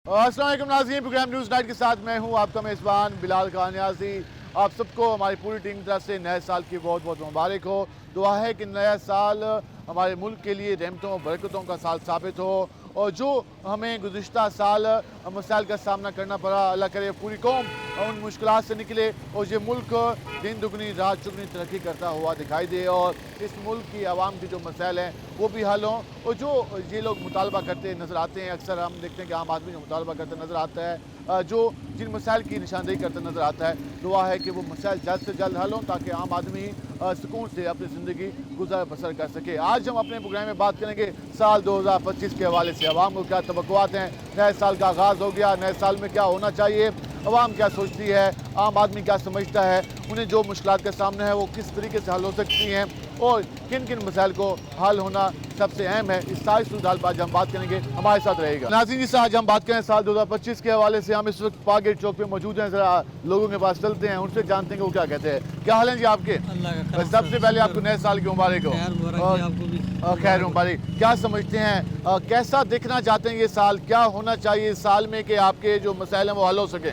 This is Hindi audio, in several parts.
अस्सलाम वालेकुम नाज़रीन, प्रोग्राम न्यूज़ नाइट के साथ मैं हूं आपका मेज़बान बिलाल कानियाज़ी। आप सबको हमारी पूरी टीम की तरफ से नए साल की बहुत बहुत मुबारक हो। दुआ है कि नया साल हमारे मुल्क के लिए रहमतों और बरकतों का साल साबित हो, और जो हमें गुज़िश्ता साल मसाइल का सामना करना पड़ा, अल्लाह करे पूरी कौम उन मुश्किलात से निकले और ये मुल्क दिन दुगनी रात चुगनी तरक्की करता हुआ दिखाई दे, और इस मुल्क की आवाम की जो मसाइल हैं वो भी हल हों। और जो ये लोग मुतालबा करते नज़र आते हैं, अक्सर हम देखते हैं कि आम आदमी जो मुतालबा करते नज़र आता है, जो जिन मसाइल की निशानदेही करते नज़र आता है, दुआ है कि वो मसाइल जल्द से जल्द हल हों ताकि आम आदमी सुकून से अपनी ज़िंदगी गुजर बसर कर सके। आज हम अपने प्रोग्राम में बात करेंगे साल 2025 के हवाले से अवाम को क्या तवक्कुआत हैं। नए साल का आगाज़ हो गया, नए साल में क्या होना चाहिए, अवाम क्या सोचती है, आम आदमी क्या समझता है, उन्हें जो मुश्किलात का सामना है वो किस तरीके से हल हो सकती हैं और किन किन मसाइल को हल होना सबसे अहम है। इस सारी सूरत पर आज हम बात करेंगे, हमारे साथ रहेगा नाज़रीन। इस आज हम बात करें साल 2025 के हवाले से। हम इस वक्त पागेट चौक पे मौजूद हैं, ज़रा लोगों के पास चलते हैं, उनसे जानते हैं कि वो क्या कहते हैं। क्या हाल है जी आपके? सबसे पहले आपको नए साल की मुबारक हो। खैर मुबारक। क्या समझते हैं, कैसा दिखना चाहते हैं ये साल, क्या होना चाहिए इस साल में कि आपके जो मसाइल हैं वो हल हो सके?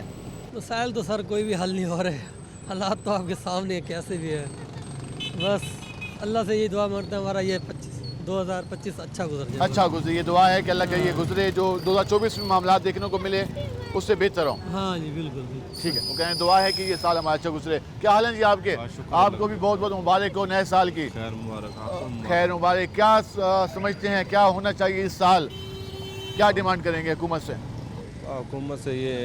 मसाइल तो सर कोई भी हल नहीं हो रहे, हालात तो आपके सामने है कैसे भी है। बस अल्लाह से ये दुआ मांगते हैं हमारा ये 2025 अच्छा गुजर जाए। अच्छा गुजरे, ये दुआ है कि अल्लाह का ये गुजरे, जो 2024 में मामला देखने को मिले उससे बेहतर हो। हाँ जी बिल्कुल बिल्कुल। ठीक है, वो कहें दुआ है कि ये साल हमारा अच्छा गुजरे। क्या हाल है जी आपके? आपको भी बहुत बहुत मुबारक हो नए साल की। खैर मुबारक। खैर मुबारक। क्या समझते हैं क्या होना चाहिए इस साल, क्या डिमांड करेंगे हुकूमत से? हुकूमत से ये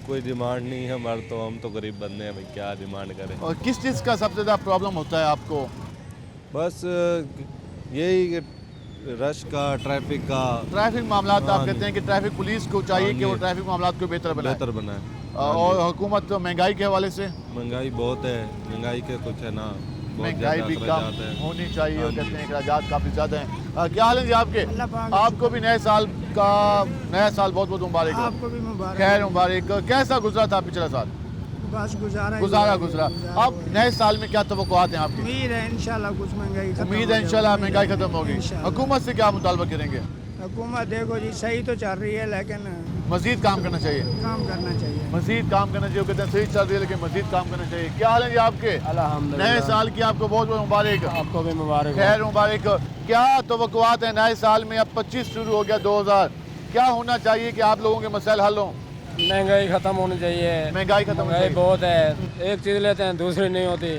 कोई डिमांड नहीं है हमारे, तो हम तो गरीब बंदे हैं भाई, क्या डिमांड करें। और किस चीज़ का सबसे ज़्यादा प्रॉब्लम होता है आपको? बस यही रश का, ट्रैफिक का। ट्रैफिक मामला आप हाँ कहते हैं कि ट्रैफिक पुलिस को चाहिए हाँ कि वो जी। ट्रैफिक मामला को बेहतर बनाए, बेहतर बनाए। और हुकूमत तो महंगाई के हवाले से, महंगाई बहुत है, महंगाई के कुछ है ना, बहुत महंगाई ज़्यादा भी अखराजात कम है। होनी चाहिए, हाँ और जी। कहते हैं अखराजात काफ़ी ज़्यादा हैं। क्या हाल है जी आपके? आपको भी नए साल का, नया साल बहुत बहुत मुबारक हो। आपको भी मुबारक। खैर मुबारक। कैसा गुजरा था पिछला साल? बस गुजारा गुजरा। अब नए साल में क्या तवक्कुआत हैं आपकी? उम्मीद है इंशाल्लाह कुछ महंगाई खत्म उम्मीद हो है जाए। इंशाल्लाह उम्मीद महंगाई है। खत्म होगी। इंशाल्लाह। हुकूमत से क्या मुतालबा करेंगे? हुकूमत देखो जी सही तो चल रही है, लेकिन मजीद काम करना चाहिए, काम करना चाहिए। मजीद काम करना चाहिए। वो कहते हैं सही चल रही है लेकिन मजीद काम करना चाहिए। क्या हाल है जी आपके? अल्हम्दुलिल्लाह। नए साल की आपको बहुत बहुत मुबारक। आपको भी मुबारक। खैर मुबारक। क्या तवक्कुआत है नए साल में? अब 25 शुरू हो गया 2000, क्या होना चाहिए कि आप लोगों के मसाइल हल हों? महंगाई खत्म होनी चाहिए। महंगाई खत्म होनी महंगाई चाहिए। बहुत है, एक चीज़ लेते हैं दूसरी नहीं होती,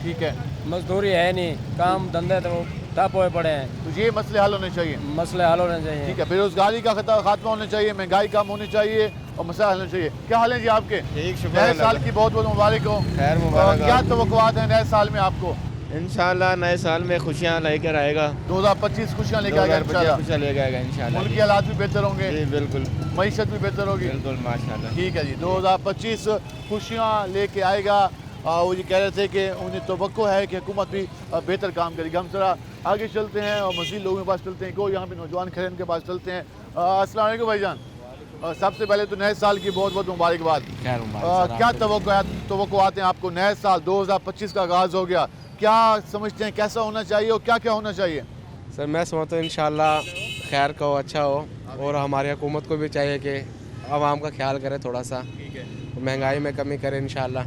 ठीक है, मजदूरी है नहीं, काम धंधे तो ठप हुए पड़े हैं, तो ये मसले हल होने चाहिए। मसले हल होने चाहिए। ठीक है, बेरोजगारी का खात्मा होना चाहिए, महंगाई कम होनी चाहिए और मसाइल हल होने चाहिए। क्या हाल है जी आपके? ठीक, शुक्र नए अल्लाह साल की बहुत बहुत मुबारक हो। खैर मुबारक। क्या तवक्कुआत है नए साल में आपको? इंशाल्लाह नए साल में खुशियाँ लेकर आएगा। 2025 खुशियाँ लेकर आएगा इंशाल्लाह। खुशियाँ लेकर आएगा इंशाल्लाह। मुल्क के हालात भी बेहतर होंगे, जी बिल्कुल मईशत भी बेहतर होगी। बिल्कुल माशाल्लाह। ठीक है जी, 2025 खुशियाँ लेके आएगा। वो ये कह रहे थे कि उन्हें तवक्को है कि हुकूमत भी बेहतर काम करेगी। हम जरा आगे चलते हैं और मज़ीद लोगों के पास चलते हैं, को यहाँ पे नौजवान खड़े हैं, उनके पास चलते हैं। अस्सलाम वालेकुम भाईजान। सबसे पहले तो नए साल की बहुत बहुत मुबारकबाद। क्या तवक्कुआत हैं आपको? नए साल 2025 का आगाज़ हो गया, क्या समझते हैं कैसा होना चाहिए और क्या क्या होना चाहिए? सर मैं समझता हूँ इंशाल्लाह खैर का हो, अच्छा हो, और हमारी हुकूमत को भी चाहिए कि आवाम का ख्याल करे थोड़ा सा, महंगाई में कमी करे इंशाल्लाह,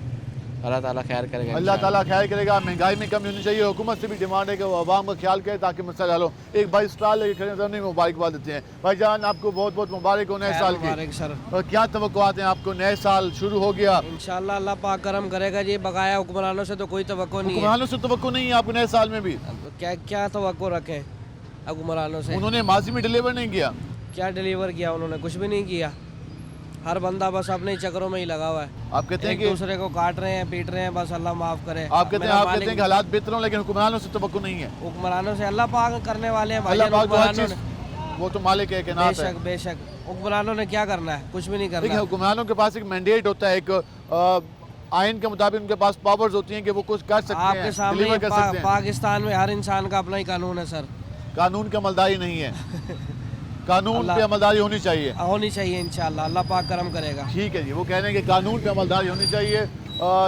अल्लाह ताला खैर करेगा। अल्लाह ताला खैर करेगा। महंगाई में कमी होनी चाहिए। हुकूमत से भी डिमांड है कि वो आवाम का ख्याल करे ताकि मसला हल हो। एक भाई स्टॉल लेके खड़े हैं, मुबारकबाद देते हैं। भाईजान आपको बहुत बहुत मुबारक हो नए साल की। मुबारक सर। और क्या तवक्कुआत हैं आपको? नए साल शुरू हो गया, इंशाल्लाह अल्लाह पाक करम करेगा जी। बकाया हुक्मरानों से तो कोई तवक्को नहीं है। हुक्मरानों से तवक्को नहीं है आपको नए साल में भी? अब क्या क्या तवक्को रखे हुक्मरानों से? उन्होंने माजी में डिलीवर नहीं किया। क्या डिलीवर किया उन्होंने? कुछ भी नहीं किया। हर बंदा बस अपने ही चक्रों में ही लगा हुआ है। आप कहते हैं एक कि दूसरे को काट रहे हैं, पीट रहे हैं, बस अल्लाह माफ करे। आप कहते हैं कि हालात बेहतर हों, लेकिन हुक्मरानों से तवक्को नहीं है। हुक्मरानों से अल्लाह पाक करने वाले हैं अल्लाह भाईजान। पाक तो हर हुक्मरानों चीज़, वो तो मालिक है, कायनात है। बेशक बेशक हुक्मरानों ने क्या करना है? कुछ भी नहीं देखिए करना। हुक्मरानों के पास एक मैंडेट होता है, एक आइन के मुताबिक उनके पास पावर्स होती हैं कि वो कुछ कर सकते आपके हैं, सामने डिलीवर कर सकते हैं। पाकिस्तान में हर इंसान का अपना ही कानून है सर। कानून की अमलदारी नहीं है। कानून पे अमलदारी होनी चाहिए। होनी चाहिए इंशाल्लाह, अल्लाह पाक करम करेगा। ठीक है जी, वो कह रहे हैं कि कानून पे अमलदारी होनी चाहिए।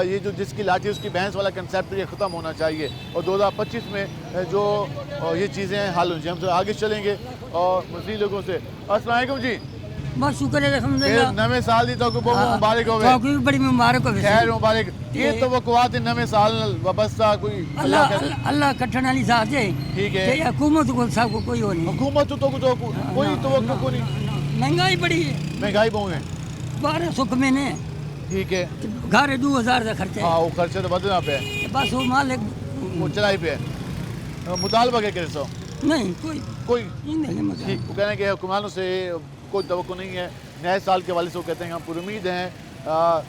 ये जो जिसकी लाठी उसकी भैंस वाला कंसेप्ट ये ख़त्म होना चाहिए, और 2025 में जो ये चीज़ें हल होनी चाहिए। हम तो आगे चलेंगे और मज़ीद लोगों से। अस्सलाम वालेकुम जी, बस शुक्र है फिर अल्हम्दुलिल्लाह। नवे साल दी तो मुबारक हो तो भी बड़ी मुबारक हो खैर मुबारक ये तो वक़्त नवे साल वाबस्ता कोई अल्लाह अल्लाह कठन वाली साथ है। ठीक है ते हुकूमत को सब को कोई हो नहीं। हुकूमत तो कोई तो को नहीं महंगाई बड़ी है, महंगाई बहुत है 1200 के महीने ठीक है घर 2000 का खर्चा हाँ है। वो खर्चे तो बदलना पे है बस वो मालिक वो चलाई पे है मुतालबा क्या करे सो नहीं कोई नहीं मजा। ठीक वो कह रहे हैं कि हुक्मरानों से कोई तवक्को नहीं है नए साल के वाले से वो कहते हैं हम पूरी उम्मीद हैं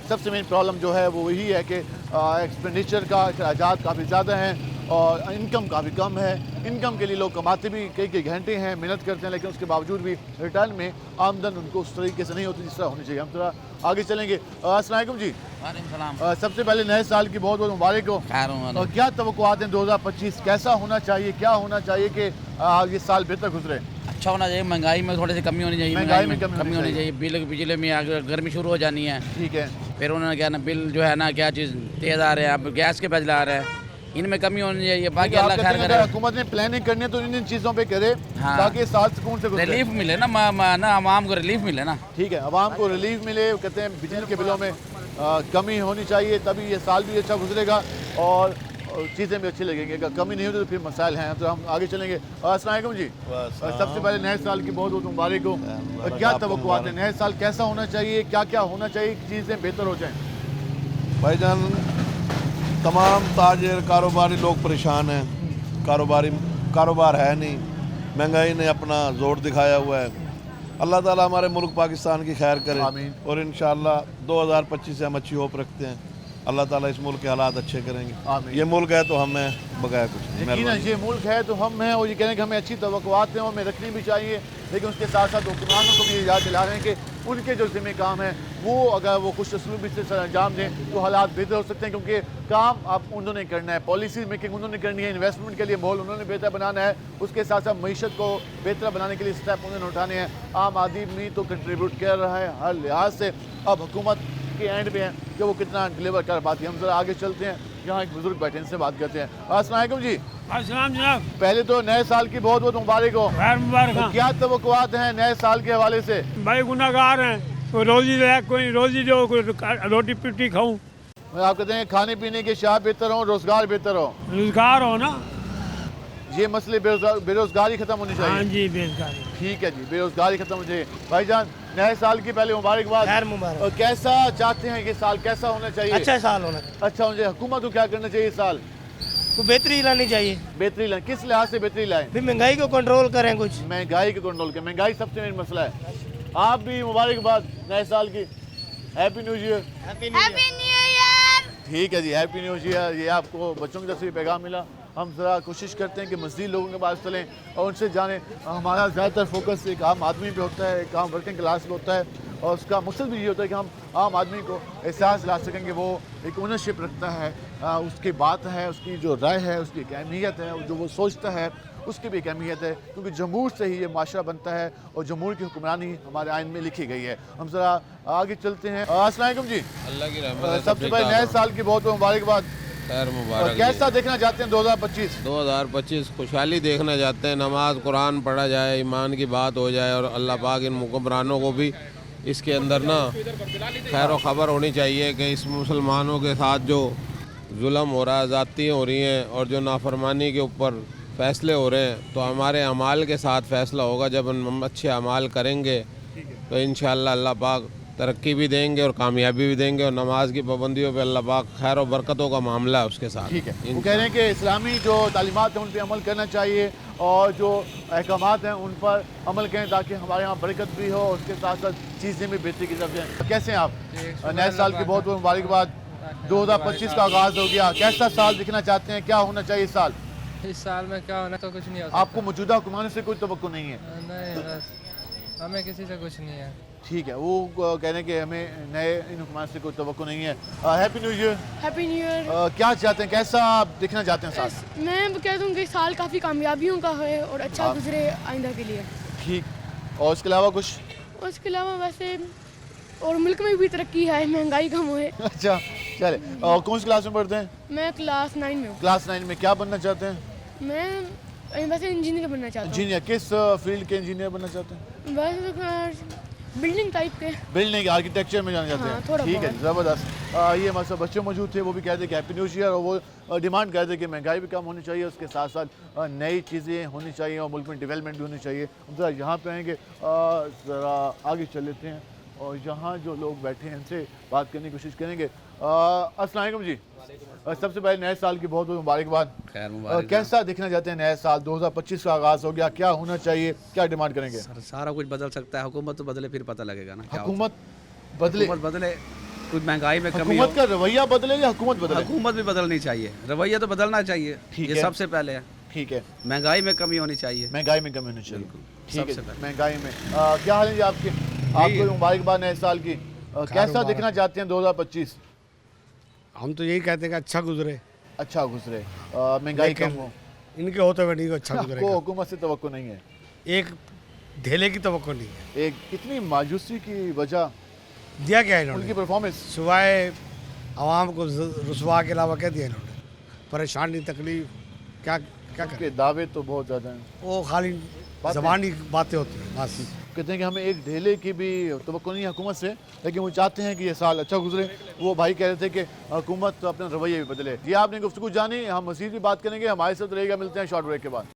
सबसे मेन प्रॉब्लम जो है वो वही है कि एक्सपेंडिचर का अखराजात काफ़ी ज़्यादा हैं और इनकम काफ़ी कम है इनकम के लिए लोग कमाते भी कई घंटे हैं मेहनत करते हैं लेकिन उसके बावजूद भी रिटर्न में आमदन उनको उस तरीके से नहीं होती जिस तरह होनी चाहिए हम थोड़ा आगे चलेंगे अस्सलाम वालेकुम जी सबसे पहले नए साल की बहुत बहुत मुबारक हो और क्या तवक्कुआत हैं 2025 कैसा होना चाहिए क्या होना चाहिए कि ये साल बेहतर गुजरे अच्छा होना चाहिए महंगाई में थोड़ी सी कमी होनी चाहिए महंगाई में कमी होनी चाहिए बिजली में अगर गर्मी शुरू हो जानी है ठीक है फिर उन्होंने क्या ना बिल जो है ना क्या चीज़ तेज़ आ रहे हैं अब गैस के बिल आ रहे हैं इनमें कमी होनी चाहिए बाकी अल्लाह खैर करे हुकूमत ने प्लानिंग करनी है तो इन चीज़ों पे करे हाँ। ताकि साल सुकून से गुजरे रिलीफ मिले ना आवाम को रिलीफ मिले ना ठीक है आवाम को रिलीफ मिले कहते हैं बिजली के बिलों में कमी होनी चाहिए तभी ये साल भी अच्छा गुजरेगा और चीज़ें भी अच्छी लगेंगी अगर कमी नहीं होती तो फिर मसाइल हैं तो हम आगे चलेंगे अस्सलाम वालेकुम जी सबसे पहले नए साल की बहुत बहुत मुबारक हो और क्या तवक्कुआत है नए साल कैसा होना चाहिए क्या क्या होना चाहिए चीज़ें बेहतर हो जाएँ भाईजान तमाम ताजिर कारोबारी लोग परेशान हैं कारोबार है नहीं महंगाई ने अपना जोर दिखाया हुआ है अल्लाह ताला हमारे मुल्क पाकिस्तान की खैर करे आमीन। और इंशाअल्लाह 2025 से हम अच्छी होप रखते हैं अल्लाह ताला इस मुल्क के हालात अच्छे करेंगे आमीन। ये मुल्क है तो हम हैं बगैर कुछ नहीं। यकीनन मेहरबानी। ये मुल्क है तो हम हैं और ये कह रहे हैं कि हमें अच्छी तवक्कुआत हैं और हमें रखनी भी चाहिए लेकिन उसके साथ साथ हुक्मरानों को भी ये याद दिला रहे हैं कि उनके जो ज़िम्मे काम हैं वो अगर वो खुश असलूबी से सर अंजाम दें तो हालात बेहतर हो सकते हैं क्योंकि काम आप उन्होंने करना है पॉलिसी मेकिंग उन्होंने करनी है इन्वेस्टमेंट के लिए माहौल उन्होंने बेहतर बनाना है उसके साथ साथ मीशत को बेहतर बनाने के लिए स्टेप उन्होंने उठाने हैं आम आदमी तो कंट्रीब्यूट कर रहा है हर लिहाज से अब हुकूमत के एंड पे हैं कि वो कितना डिलीवर कर पाती है हम जरा आगे चलते हैं यहाँ एक बुजुर्ग बैठे इनसे बात करते हैं अस्सलाम वालेकुम जी अस्सलाम जनाब पहले तो नए साल की बहुत बहुत मुबारक हो खैर मुबारक तो क्या तवक्कुआत हैं नए साल के हवाले से भाई गुनाहगार हैं कोई रोजी दे कोई रोजी दो कोई रोटी पिट्टी खाऊं आप कहते हैं खाने पीने के शाह बेहतर हो रोजगार बेहतर हो रोजगार हो ना ये मसले बेरोजगारी खत्म होनी हाँ चाहिए जी बेरोजगारी ठीक है जी बेरोजगारी खत्म होनी चाहिए भाईजान नए साल की पहले मुबारकबाद खैर मुबारक और कैसा चाहते हैं कि साल कैसा होना चाहिए अच्छा साल होना अच्छा होना चाहिए हुकूमत को क्या करना चाहिए इस साल तो बेहतरी लानी चाहिए बेहतरी लाएं किस लिहाज से बेहतरी लाएं फिर महंगाई को कंट्रोल करें कुछ महंगाई को कंट्रोल करें महंगाई सबसे मेन मसला है आप भी मुबारकबाद नए साल की हैप्पी न्यू ईयर ठीक है जी हैप्पी न्यू ईयर ये आपको बच्चों की तरफ से भी पैगाम मिला हम ज़रा कोशिश करते हैं कि मज़ीद लोगों के पास चलें और उनसे जानें हमारा ज़्यादातर फोकस एक आम आदमी पे होता है एक आम वर्किंग क्लास पे होता है और उसका मकसद भी ये होता है कि हम आम आदमी को एहसास ला सकें कि वो एक ओनरशिप रखता है उसकी बात है उसकी जो राय है उसकी एक अहमियत है जो वो सोचता है उसकी भी एक अहमियत है क्योंकि जमहूर से ही ये माशरा बनता है और जमहूर की हुक्मरानी हमारे आइन में लिखी गई है हम ज़रा आगे चलते हैं अस्सलाम वालेकुम जी अल्लाह की रहमत सबसे पहले नए साल की बहुत बहुत मुबारकबाद खैर और मुबारक कैसा देखना चाहते हैं 2025 2025 खुशहाली देखना चाहते हैं नमाज कुरान पढ़ा जाए ईमान की बात हो जाए और अल्लाह पाक इन हुक्मरानों को भी इसके अंदर ना खैर व ख़बर होनी चाहिए कि इस मुसलमानों के साथ जो जुल्म हो रहा है ज़्यादतियाँ हो रही हैं और जो नाफरमानी के ऊपर फ़ैसले हो रहे हैं तो हमारे अमाल के साथ फ़ैसला होगा जब हम अच्छे अमाल करेंगे तो इंशाअल्लाह अल्लाह पाक तरक्की भी देंगे और कामयाबी भी देंगे और नमाज की पाबंदियों पे अल्लाह पाक खैर और बरकतों का मामला है उसके साथ ठीक है वो कह रहे हैं कि इस्लामी जो तालीमात हैं उन पर अमल करना चाहिए और जो अहकामात हैं उन पर अमल करें ताकि हमारे यहाँ बरकत भी हो उसके साथ साथ चीज़ें भी बेहतरी की तरफ जाएँ कैसे हैं आप नए साल की बहुत बहुत मुबारकबाद 2025 का आगाज़ हो गया कैसा साल दिखना चाहते हैं क्या होना चाहिए इस साल में क्या होना तो कुछ नहीं आपको मौजूदा हुक्मरानों से कोई तवक्को नहीं है नहीं बस हमें किसी से कुछ नहीं है ठीक है वो कह रहे हैं कि हमें नए इन हुक्मरान से कोई तवक्को नहीं है happy new year happy new year क्या चाहते हैं कैसा आप देखना चाहते हैं साल मैं कहता हूँ कि साल काफ़ी कामयाबियों का है और अच्छा गुजरे आइंदा के लिए ठीक और उसके अलावा कुछ उसके अलावा वैसे और मुल्क में भी तरक्की है महंगाई कम हो अच्छा चले और कौन सी क्लास में पढ़ते हैं मैं क्लास 9 में हूँ क्लास 9 में क्या बनना चाहते हैं मैं वैसे इंजीनियर बनना चाहता हूँ इंजीनियर किस फील्ड के इंजीनियर बनना चाहते हैं वैसे बिल्डिंग टाइप के। बिल्डिंग आर्किटेक्चर में जाना चाहते हाँ, हैं, थोड़ा ठीक है, बहुत। ज़बरदस्त। ये हमारे साथ बच्चे मौजूद थे, वो भी कहते कि हैप्पी न्यू ईयर, और वो डिमांड करते कि महंगाई भी कम होनी चाहिए, उसके साथ साथ नई चीज़ें होनी चाहिए और मुल्क में डेवलपमेंट भी होनी चाहिए। हम ज़रा यहाँ पे आएंगे, ज़रा आगे चल लेते हैं और यहाँ जो लोग बैठे हैं इनसे बात करने की कोशिश करेंगे। अस्सलाम वालेकुम जी। सबसे पहले नए साल की बहुत बहुत मुबारकबाद। खैर मुबारक। कैसा देखना चाहते हैं नया साल? 2025 का आगाज़ हो गया, क्या होना चाहिए, क्या डिमांड करेंगे? सर सारा कुछ बदल सकता है, हुकूमत तो बदले फिर पता लगेगा ना। हुकूमत बदले, हुकूमत बदले, कुछ महंगाई में कमी हुकूमत का रवैया बदले या हुकूमत बदले? हुकूमत भी बदलनी चाहिए, रवैया तो बदलना चाहिए, ठीक ये है। सबसे पहले है। ठीक है, महंगाई में कमी होनी चाहिए। महंगाई में कमी होनी चाहिए, ठीक सबसे है। पहले। महंगाई में क्या हाल है जी आपके? आपको मुबारकबाद नए साल की। कैसा देखना चाहते हैं 2025? हम तो यही कहते हैं कि अच्छा गुजरे, अच्छा गुजरे, महंगाई कम हो। इनके होते हुए नहीं अच्छा आपको हुकूमत से तवक्को नहीं है? एक ढेले की तवक्को नहीं है। एक इतनी मायूसी की वजह दिया क्या उनकी परफॉर्मेंस? सुबह आवाम को रुसवा के अलावा क्या दिया इन्होंने? परेशानी तकलीफ क्या क्या के दावे तो बहुत ज़्यादा हैं, वो खाली ज़बानी बातें होती हैं बस। कहते हैं कि हमें एक ढेले की भी तवक्को नहीं है हुकूमत से, लेकिन वो चाहते हैं कि ये साल अच्छा गुजरे। वो भाई कह रहे थे कि हुकूमत तो अपना रवैया भी बदले। जी आपने गुफ्तगू जानी, हम मज़ीद भी बात करेंगे, हमारे साथ रहेगा। मिलते हैं शॉर्ट ब्रेक के बाद।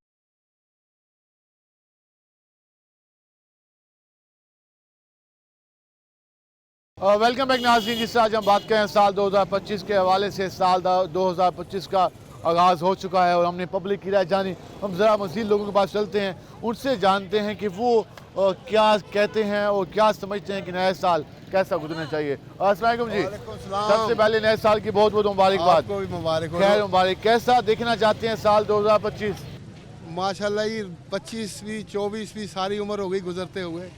वेलकम बैक नाज़रीन। जिससे आज हम बात करें साल 2025 के हवाले से, साल 2025 का आगाज़ हो चुका है और हमने पब्लिक की राय जानी। हम ज़रा मज़ीद लोगों के पास चलते हैं, उनसे जानते हैं कि वो क्या कहते हैं और क्या समझते हैं कि नया साल कैसा गुजरना चाहिए। अस्सलाम वालेकुम जी। सबसे पहले नए साल की बहुत बहुत मुबारकबाद। आपको भी मुबारक हो। खैर मुबारक। कैसा देखना चाहते हैं साल 2025? माशाल्लाह ये 25वीं 24वीं सारी उम्र हो गई गुजरते हुए,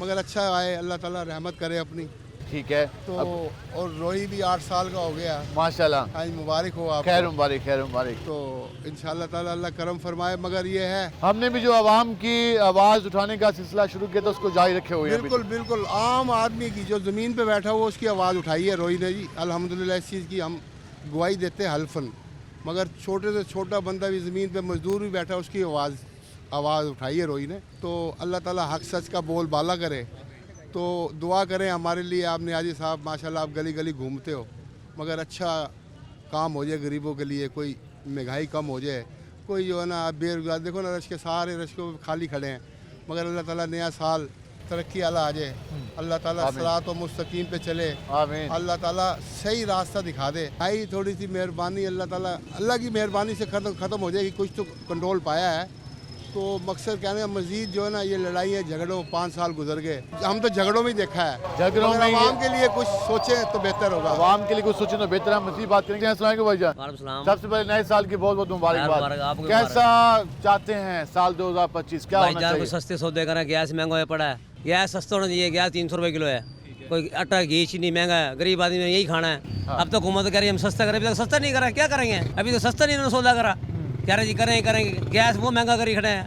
मगर अच्छा आए, अल्लाह ताला रहमत करे अपनी। ठीक है तो और रोही भी 8 साल का हो गया माशाल्लाह। आज मुबारक हो आप। खैर मुबारक, खैर मुबारक। तो इंशाल्लाह ताला अल्लाह करम फरमाए। मगर ये है हमने भी जो आवाम की आवाज़ उठाने का सिलसिला शुरू किया था उसको जारी रखे हुए हैं अभी बिल्कुल बिल्कुल आम आदमी की जो ज़मीन पे बैठा हुआ उसकी आवाज़ उठाई है रोही ने जी। अल्हम्दुलिल्लाह इस चीज़ की हम गवाही देते हैं हल्फन। मगर छोटे से छोटा बंदा भी ज़मीन पे मजदूर भी बैठा उसकी आवाज़ उठाई है रोही ने। तो अल्लाह ताला हक सच का बोल बाला करे। तो दुआ करें हमारे लिए। आप नियाजी साहब माशाल्लाह आप गली गली घूमते हो, मगर अच्छा काम हो जाए गरीबों के लिए, कोई महंगाई कम हो जाए, कोई जो है ना बेरोजगार देखो ना रश के सारे रशकों खाली खड़े हैं। मगर अल्लाह ताला नया साल तरक्की वाला आ जाए, अल्लाह ताला सिरात और मुस्तकीम पे चले, आमीन। अल्लाह ताला सही रास्ता दिखा दे। आई थोड़ी सी मेहरबानी अल्लाह ताला, अल्लाह की मेहरबानी से ख़त्म हो जाएगी। कुछ तो कंट्रोल पाया है। तो मकसद कहने का मजीद जो है ना ये लड़ाई झगड़ों 5 साल गुजर गए, हम तो झगड़ों में ही देखा है। झगड़ों में आवाम के लिए कुछ सोचें तो बेहतर होगा। आवाम के लिए कुछ सोचें तो बेहतर है। मजीद बात करेंगे। अस्सलाम वालेकुम भाईजान। सबसे पहले नए साल की बहुत बहुत मुबारकबाद। कैसा चाहते हैं साल 2025 क्या होना चाहिए? सस्ते सौदे करें, गैस महंगा हो पड़ा है, गैस सस्ता होना चाहिए। गैस 300 रुपये किलो है, कोई आटा घी चीनी महंगा है, गरीब आदमी ने यही खाना है। अब तो हुकूमत कह रही है हम सस्ता करें, अभी तक सस्ता नहीं करा, क्या करेंगे? अभी तो सस्ता नहीं इन्होंने सौदा करा, कह रहे जी करेंगे। गैस वो महंगा करी खड़े हैं,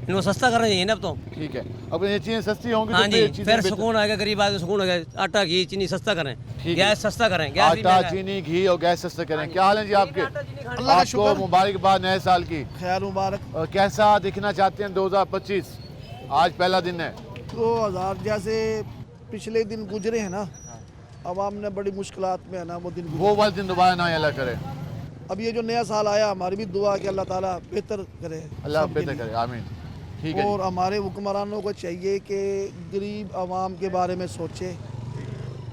इनको सस्ता करना चाहिए ना अब तो। ठीक है, अब ये चीज़ें सस्ती होंगी हाँ तो जी, चीज़ें फिर बेहतर- सुकून आएगा, गरीब आदमी सुकून हो गया। आटा घी चीनी सस्ता करें, ठीक है। गैस सस्ता करें, गैस भी आटा महंगा है। चीनी घी और गैस सस्ता करें। क्या हाल है जी आपके? अल्लाह का आपको शुक्र। मुबारकबाद नए साल की। खैर मुबारक। कैसा दिखना चाहते हैं 2025? आज पहला दिन है। 2000 जैसे पिछले दिन गुजरे हैं ना, आवाम ने बड़ी मुश्किलात में है ना वो दिन गुजरे। वो वाले दिन दोबारा ना अल्लाह करे। अब ये जो नया साल आया हमारी भी दुआ है कि अल्लाह ताला बेहतर करे, अल्लाह सबके बेहतर लिए। करे, आमीन। ठीक है और हमारे हुक्मरानों को चाहिए कि गरीब आवाम के बारे में सोचे।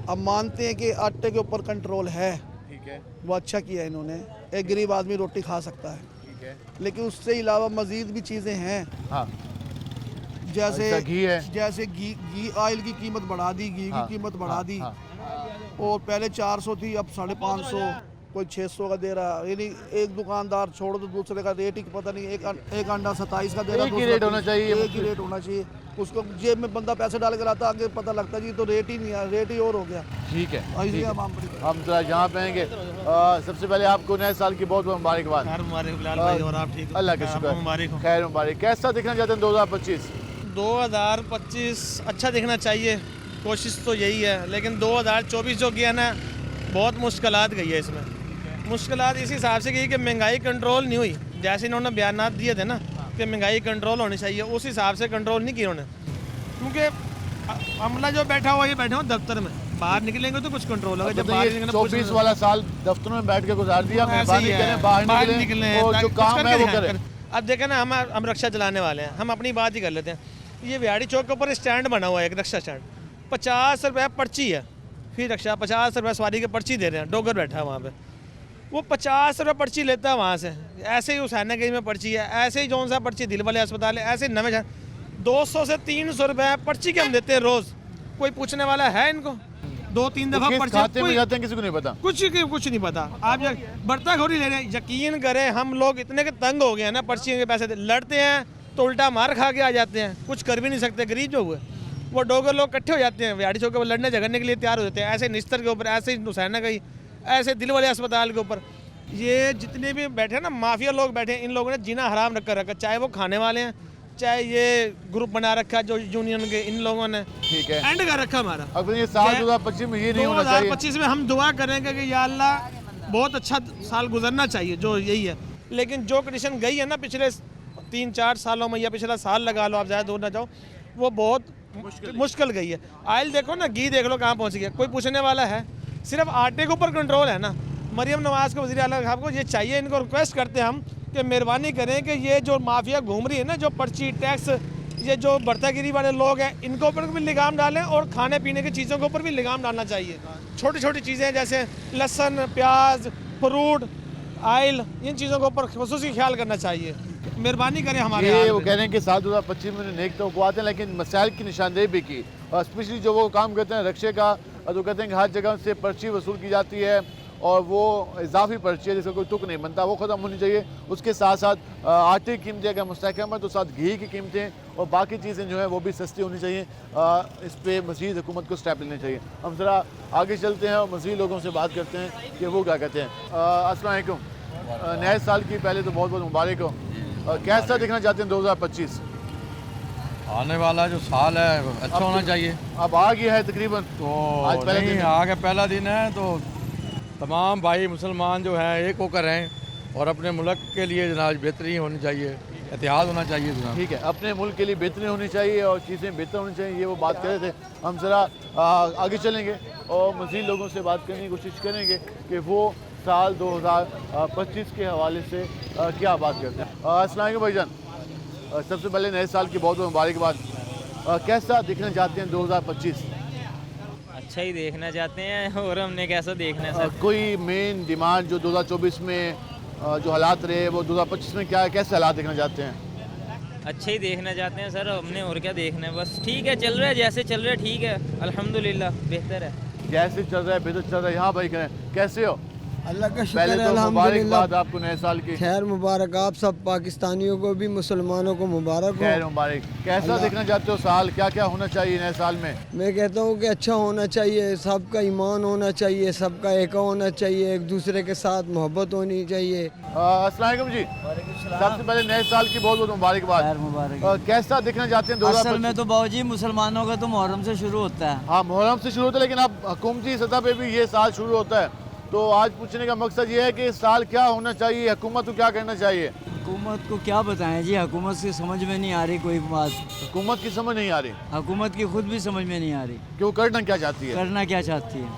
अब मानते हैं कि आटे के ऊपर कंट्रोल है, ठीक है, वो अच्छा किया है इन्होंने। एक गरीब आदमी रोटी खा सकता है, ठीक है। लेकिन उससे अलावा मज़ीद भी चीज़ें हैं। हाँ, जैसे अच्छा, घी है। जैसे घी ऑयल की कीमत बढ़ा दी, घी हाँ, की कीमत बढ़ा हाँ, दी। हाँ। और पहले 400 थी, अब 550, कोई 600 का दे रहा। यानी एक दुकानदार छोड़ो तो दूसरे का रेट ही पता नहीं। एक अंडा 27 का दे रहा, एक ही दूसरा रेट होना 30, चाहिए। एक ही रेट होना चाहिए। उसको जेब में बंदा पैसे डाल के लाता, आगे पता लगता जी तो रेट ही नहीं है, रेट ही और हो गया। ठीक है, इसलिए ठीक है। हम हम जरा यहाँ पे आएंगे। सबसे पहले आपको नए साल की बहुत बहुत मुबारकबाद। और आप ठीक अल्लाह का शुक्र। खैर मुबारक। कैसा दिखना चाहते हैं 2025? 2025 अच्छा दिखना चाहिए, कोशिश तो यही है। लेकिन 2024 जो गया ना, बहुत मुश्किलात गई है इसमें। मुश्किलात इस हिसाब से गई कि महंगाई कंट्रोल नहीं हुई। जैसे इन्होंने बयानात दिए थे ना कि महंगाई कंट्रोल होनी चाहिए, उस हिसाब से कंट्रोल नहीं की उन्होंने। क्योंकि अमला जो बैठा हुआ ये बैठे हो दफ्तर में, बाहर निकलेंगे तो कुछ कंट्रोल होगा। जब बाहर निकलना 24 वाला साल दफ्तरों में बैठ के गुजार दिया, ऐसे मेहरबानी ही है, करें बाहर बाहर निकलें, निकलें, वो जो कुछ काम करके है वो दिखाएं। करें। अब देखें ना, हम रक्षा चलाने वाले हैं, हम अपनी बात ही कर लेते हैं। ये विहाड़ी चौक के ऊपर स्टैंड बना हुआ है, एक रक्षा स्टैंड, 50 रुपये पर्ची है, फिर रक्षा 50 रुपये सवारी की पर्ची दे रहे हैं, डोगर बैठा है वहाँ पे, वो 50 रुपये पर्ची लेता है वहाँ से। ऐसे ही हुसैनागंज में पर्ची है, ऐसे ही जौन सा पर्ची दिल वाले अस्पताल है, ऐसे नवे 200 से 300 रुपये पर्ची के हम देते हैं रोज़। कोई पूछने वाला है इनको? 2-3 दफ़ा किस पर्ची खाते में जाते हैं किसी को नहीं पता। कुछ नहीं पता। आप बर्ताखोरी ले रहे हैं। यकीन करें हम लोग इतने के तंग हो गए हैं ना, पर्ची के पैसे लड़ते हैं तो उल्टा मार खा के आ जाते हैं, कुछ कर भी नहीं सकते। गरीब जो हुए वो डोगर लोग इकट्ठे हो जाते हैं, विहाड़ी चौक के ऊपर लड़ने झगड़ने के लिए तैयार हो जाते हैं। ऐसे निस्तर के ऊपर, ऐसे हुसैना गई, ऐसे दिल वाले अस्पताल के ऊपर, ये जितने भी बैठे हैं ना माफिया लोग बैठे हैं, इन लोगों ने जीना हराम रख कर रखा, चाहे वो खाने वाले हैं, चाहे ये ग्रुप बना रखा जो यूनियन के इन लोगों ने ठीक है एंड कर रखा हमारा। अब ये साल 2025 में ये नहीं होना चाहिए। 2025 में हम दुआ करेंगे कि या अल्लाह बहुत अच्छा साल गुजरना चाहिए, जो यही है। लेकिन जो कंडीशन गई है ना पिछले 3-4 सालों में, या पिछला साल लगा लो, आप ज़्यादा दूर ना जाओ, वो बहुत मुश्किल गई है। आयल देखो ना, घी देख लो कहाँ पहुँच गया, कोई पूछने वाला है? सिर्फ आटे के ऊपर कंट्रोल है ना। मरियम नवाज़ को, वज़ीर आला साहब को ये चाहिए, इनको रिक्वेस्ट करते हैं हम कि मेहरबानी करें कि ये जो माफिया घूम रही है ना, जो पर्ची टैक्स, ये जो बर्तागिरी वाले लोग हैं, इनके ऊपर भी लगाम डालें, और खाने पीने की चीज़ों के ऊपर भी लगाम डालना चाहिए। छोटी छोटी चीज़ें जैसे लहसुन, प्याज, फ्रूट, आयल, इन चीज़ों के ऊपर खुसूसी ख्याल करना चाहिए। मेहरबानी करें हमारे ये वो कह रहे हैं कि साल 2025 में नेक तो को आते हैं, लेकिन मसाइल की निशानदेही भी की, और स्पेशली जो वो काम करते हैं रक्षे का, तो कहते हैं कि हर जगह से पर्ची वसूल की जाती है, और वो इजाफी पर्ची है जिसका कोई तुक नहीं बनता, वो ख़त्म होनी चाहिए। उसके साथ साथ आटे की कीमतें अगर मुस्तहकम है तो साथ घी की कीमतें और बाकी चीज़ें जो हैं वो भी सस्ती होनी चाहिए। इस पर मज़ीद हुकूमत को स्टेप लेने चाहिए। हम ज़रा आगे चलते हैं और मज़ीद लोगों से बात करते हैं कि वो क्या कहते हैं। अस्सलाम वालेकुम, नए साल की पहले तो बहुत बहुत मुबारक हो। कैसा देखना चाहते हैं 2025? आने वाला जो साल है अच्छा होना चाहिए। अब आ गया है तकरीबन, तो आज पहला दिन है। आगे पहला दिन है, तो तमाम भाई मुसलमान जो हैं एक होकर रहें और अपने मुल्क के लिए जनाब बेहतरी होनी चाहिए, एहतियात होना चाहिए जनाब। ठीक है, अपने मुल्क के लिए बेहतरी होनी चाहिए और चीज़ें बेहतर होनी चाहिए, ये वो बात कर रहे थे। हम ज़रा आगे चलेंगे और मज़ीद लोगों से बात करने की कोशिश करेंगे कि वो साल 2025 के हवाले से क्या बात करते हैं। अस्सलाम वालेकुम भाईजान, सबसे पहले नए साल की बहुत बहुत मुबारकबाद। कैसा देखना चाहते हैं 2025? अच्छा ही देखना चाहते हैं, और हमने कैसा देखना है सर? कोई मेन डिमांड जो 2024 में जो हालात रहे वो 2025 में क्या कैसे हालात देखना चाहते हैं? अच्छा ही देखना चाहते हैं सर, हमने और क्या देखना है, बस ठीक है चल रहा है, जैसे चल रहा है ठीक है, अल्हम्दुलिल्लाह बेहतर है। जैसे चल रहा है बेहतर चल रहा है। यहाँ भाई करें कैसे हो? अल्लाह का शुक्र पहले है, तो अल्हम्दुलिल्लाह। मुबारकबाद आपको नए साल की। खैर मुबारक, आप सब पाकिस्तानियों को भी, मुसलमानों को मुबारक हो। खैर मुबारक। कैसा देखना चाहते हो साल, क्या क्या होना चाहिए नए साल में? मैं कहता हूँ कि अच्छा होना चाहिए, सबका ईमान होना चाहिए, सबका एक होना चाहिए, एक दूसरे के साथ मोहब्बत होनी चाहिए। अस्सलाम वालेकुम जी, सबसे पहले नए साल की बहुत बहुत मुबारकबाद। कैसा देखना चाहते हैं 2025? असल में तो बाबूजी मुसलमानों का तो मुहर्रम से शुरू होता है। हाँ, मुहर्रम से शुरू होता है, लेकिन अब हुकूमती सतह पे भी ये साल शुरू होता है, तो आज पूछने का मकसद ये है कि इस साल क्या होना चाहिए, हुकूमत को क्या करना चाहिए? हुकूमत को क्या बताएं जी, हुकूमत से समझ में नहीं आ रही कोई बात। हुकूमत की समझ नहीं आ रही? हुकूमत की खुद भी समझ में नहीं आ रही कि वो करना क्या चाहती है। करना क्या चाहती है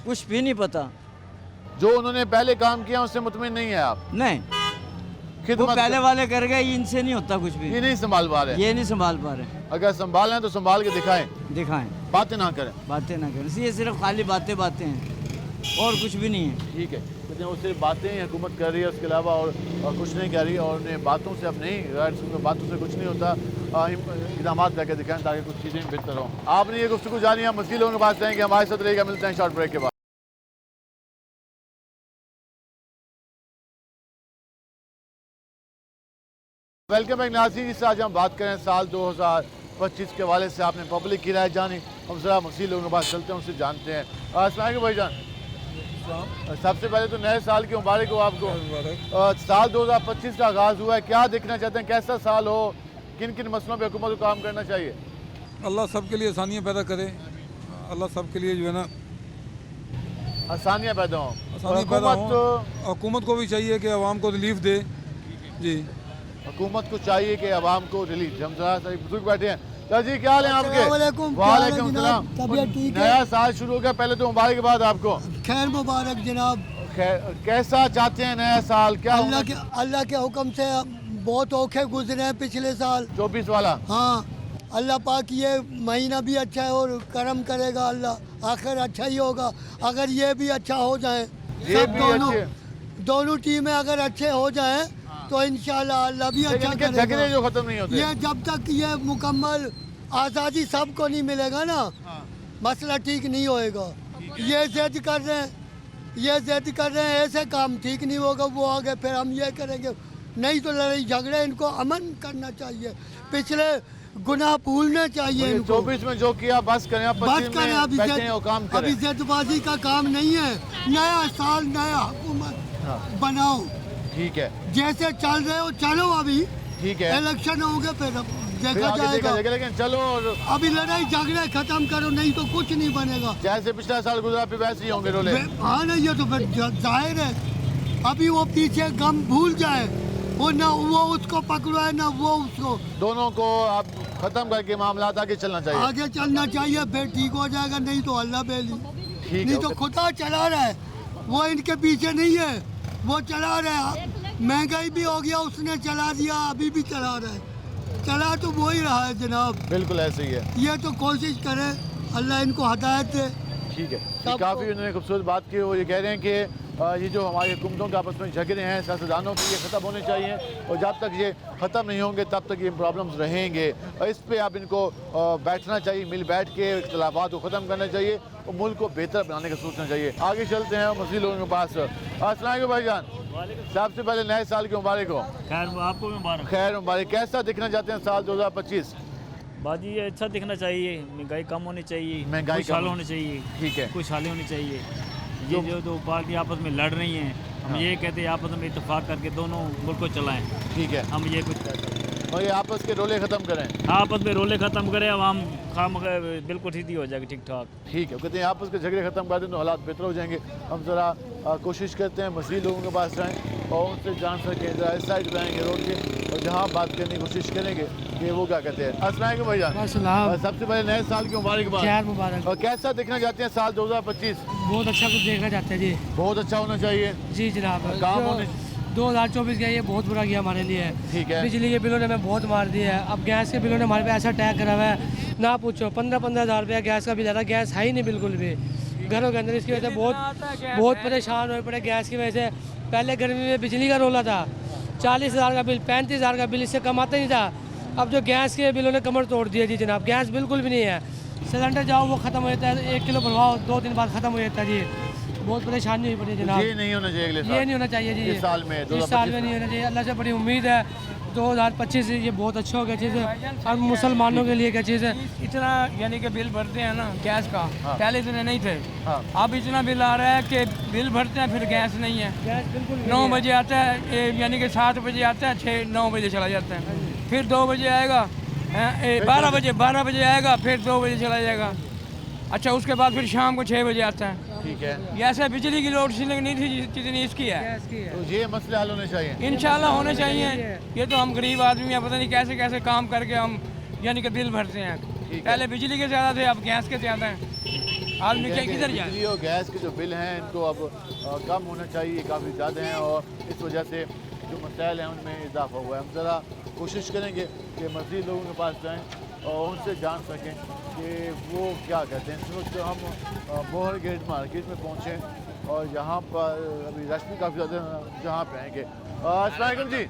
कुछ भी नहीं पता। जो उन्होंने पहले काम किया उससे मुतमिन नहीं है आप? नहीं, वो पहले वाले कर गए, इनसे नहीं होता कुछ भी। ये नहीं संभाल पा रहे? ये नहीं संभाल पा रहे। अगर संभालें तो संभाल के दिखाएं, बातें ना करें। बातें ना करें, ये सिर्फ खाली बातें हैं और कुछ भी नहीं है। ठीक है, लेकिन वो सिर्फ बातें ही हुकूमत कर रही है, उसके अलावा और कुछ नहीं कर रही, और उन्हें बातों से अब नहीं, गैर बातों से कुछ नहीं होता। इक़दाम करके दिखाएं ताकि कुछ चीज़ें बेहतर हों। आपने ये गुफ्तगू जानी, हम मज़ीद लोगों के पास रहेंगे, हमारे साथ रहेगा। मिलते हैं शॉर्ट ब्रेक के बाद। वेलकम बैक नाज़रीन, जिससे आज हम बात करें साल 2025 के हवाले से। आपने पब्लिक की राय जानी, हम ज़रा मसीह लोगों के पास चलते हैं, उनसे जानते हैं। अस्सलाम वालेकुम भाईजान, सबसे पहले तो नए साल की मुबारक हो आपको। साल 2025 का आगाज़ हुआ है, क्या देखना चाहते हैं, कैसा साल हो, किन किन मसलों पर हुकूमत को काम करना चाहिए? अल्लाह सबके लिए आसानियाँ पैदा करे, अल्लाह सबके लिए जो है ना आसानियाँ पैदा हों। आसानियाँ पैदा हों। हुकूमत को भी चाहिए कि आवाम को रिलीफ दे। जी, हुकूमत को चाहिए कि आवाम को रिलीफ। हम ज़रा बुजुर्ग बैठे हैं, जी क्या हाल है आपके? वालेकुम सलाम। तबीयत ठीक है? नया साल शुरू हो गया, पहले तो मुबारकबाद आपको। खैर मुबारक जनाब। कैसा चाहते हैं नया साल? क्या अल्लाह के हुक्म से बहुत औखे गुजरे हैं पिछले साल 24 वाला। हाँ, अल्लाह पाक ये महीना भी अच्छा है और करम करेगा अल्लाह, आखिर अच्छा ही होगा। अगर ये भी अच्छा हो जाए, सब दोनों टीमें अगर अच्छे हो जाएं तो इंशाल्लाह अल्लाह भी अच्छा करेगा। झगड़े जो खत्म नहीं होते, ये जब तक ये मुकम्मल आज़ादी सबको नहीं मिलेगा ना, मसला ठीक नहीं होएगा। ये जिद कर रहे हैं, ऐसे काम ठीक नहीं होगा। वो आगे फिर हम ये करेंगे, नहीं तो लड़ाई झगड़े, इनको अमन करना चाहिए, पिछले गुनाह भूलना चाहिए इनको। 24 में जो किया बस करें, अभी जिदबाजी का काम नहीं है। नया साल नया हुकूमत बनाओ, ठीक है, जैसे चल रहे हो चलो, अभी ठीक है, इलेक्शन होंगे फिर देखा जाएगा। लेकिन चलो अभी लड़ाई झगड़े खत्म करो, नहीं तो कुछ नहीं बनेगा। जैसे पिछला साल गुजरा फिर वैसे ही होंगे रोले। हाँ नहीं, ये तो फिर जाहिर है। अभी वो पीछे गम भूल जाए, वो ना वो उसको पकड़ाए ना वो उसको, दोनों को आप खत्म करके मामला आगे चलना चाहिए। आगे चलना चाहिए, फिर ठीक हो जाएगा। नहीं तो अल्लाह बेली, नहीं तो खुदा चला रहा है, वो इनके पीछे नहीं है, वो चला रहा है। महंगाई भी हो गया, उसने चला दिया, अभी भी चला रहा है। चला तो वो ही रहा है जनाब, बिल्कुल ऐसे ही है। ये तो कोशिश करे, अल्लाह इनको हदायत दे। ठीक है, काफ़ी उन्होंने खूबसूरत बात की। वो ये कह रहे हैं कि ये जो हमारी हुकूमतों के आपस में झगड़े हैं सियासतदानों के, ये ख़त्म होने चाहिए, और जब तक ये ख़त्म नहीं होंगे तब तक ये प्रॉब्लम्स रहेंगे। और इस पे आप इनको बैठना चाहिए, मिल बैठ के इख्तलाफात को ख़त्म करना चाहिए और मुल्क को बेहतर बनाने का सोचना चाहिए। आगे चलते हैं मज़ीद लोगों के पास। अस्सलाम वालेकुम भाईजान, सबसे पहले नए साल की मुबारक हो। खैर आपको मुबारक। खैर मुबारक। कैसा दिखना चाहते हैं साल 2025? बाजी ये अच्छा दिखना चाहिए, महंगाई कम होनी चाहिए, महंगाई खुशहाल होनी चाहिए, ठीक है, खुशहाली होनी चाहिए। ये जो दो पार्टी आपस में लड़ रही हैं, हम ये कहते हैं आपस में इत्तेफाक करके दोनों मुल्क को चलाएं। ठीक है, हम ये कुछ कहते हैं, और ये आपस के रोले ख़त्म करें। आपस में रोले ख़त्म करें, आवाम खाम बिल्कुल सीधी हो जाएगी, ठीक ठाक। ठीक है, कहते हैं आपस के झगड़े ख़त्म कर दें तो हालात बेहतर हो जाएंगे। हम ज़रा कोशिश करते हैं मज़ीद लोगों के पास जाएँ और उनसे जान सकें, ज़रा इस साइड पर आएँगे रोड के, और जहाँ बात करने की कोशिश करेंगे कि वो क्या कहते हैं। अस्सलाम वालेकुम भैया, सबसे पहले नए साल की मुबारकबाद। और कैसा देखना चाहते हैं साल 2025? बहुत अच्छा कुछ देखना चाहते हैं जी, बहुत अच्छा होना चाहिए जी जनाब। काम होने 2024 गया, ये बहुत बुरा गया हमारे लिए। ठीक है, बिजली के बिलों ने हमें बहुत मार दिया है। अब गैस के बिलों ने हमारे पे ऐसा अटैक करा हुआ है, ना पूछो। 15-15 हज़ार रुपया गैस का बिल आता है, गैस है ही नहीं बिल्कुल भी घरों के अंदर। इसकी वजह से बहुत परेशान हुए पड़े गैस की वजह से। पहले गर्मी में बिजली का रोला था, 40,000 का बिल, 35,000 का बिल, इससे कम आता नहीं था। अब जो गैस के बिलों ने कमर तोड़ दिया जी जनाब, गैस बिल्कुल भी नहीं है। सिलेंडर जाओ वो ख़त्म हो जाता है, 1 किलो भरवाओ 2 दिन बाद ख़त्म हो जाता है जी। बहुत परेशानी हुई पड़ी जनाब। ये नहीं होना चाहिए अगले साल, ये नहीं होना चाहिए जी, इस साल में नहीं होना चाहिए। अल्लाह से बड़ी उम्मीद है 2025 ये बहुत अच्छा हो गया चीज़ है, और मुसलमानों के लिए क्या चीज़ है। इतना यानी कि बिल भरते हैं ना गैस का, पहले इतने नहीं थे। अब इतना बिल आ रहा है कि बिल भरते हैं फिर गैस नहीं है। गैस बिल्कुल 9 बजे आता है, यानी कि 7 बजे आता है, 6-9 बजे चला जाता है, फिर 2 बजे आएगा, 12 बजे आएगा, फिर 2 बजे चला जाएगा। अच्छा, उसके बाद फिर शाम को 6 बजे आता है। ठीक है, ऐसे बिजली की लोड शेडिंग नहीं थी जितनी इसकी है। तो ये मसले हल होने चाहिए, इंशाल्लाह होने चाहिए। ये तो हम गरीब आदमी हैं, पता नहीं कैसे कैसे काम करके हम यानी कि बिल भरते हैं। पहले बिजली के ज़्यादा थे, अब गैस के ज़्यादा हैं। आदमी क्या किधर जाए। बिजली और गैस के जो बिल हैं इनको अब कम होना चाहिए, काफ़ी ज़्यादा हैं, और इस वजह से जो मसाइल हैं उनमें इजाफा हुआ है। हम ज़रा कोशिश करेंगे कि मज़ीद लोगों के पास जाएँ और उनसे जान सकें कि वो क्या कहते हैं। इस वक्त हम बोहर गेट मार्केट में पहुँचे और यहाँ पर अभी रश भी काफ़ी ज़्यादा जहाँ पे आएँगे। अस्सलाम वालेकुम जी,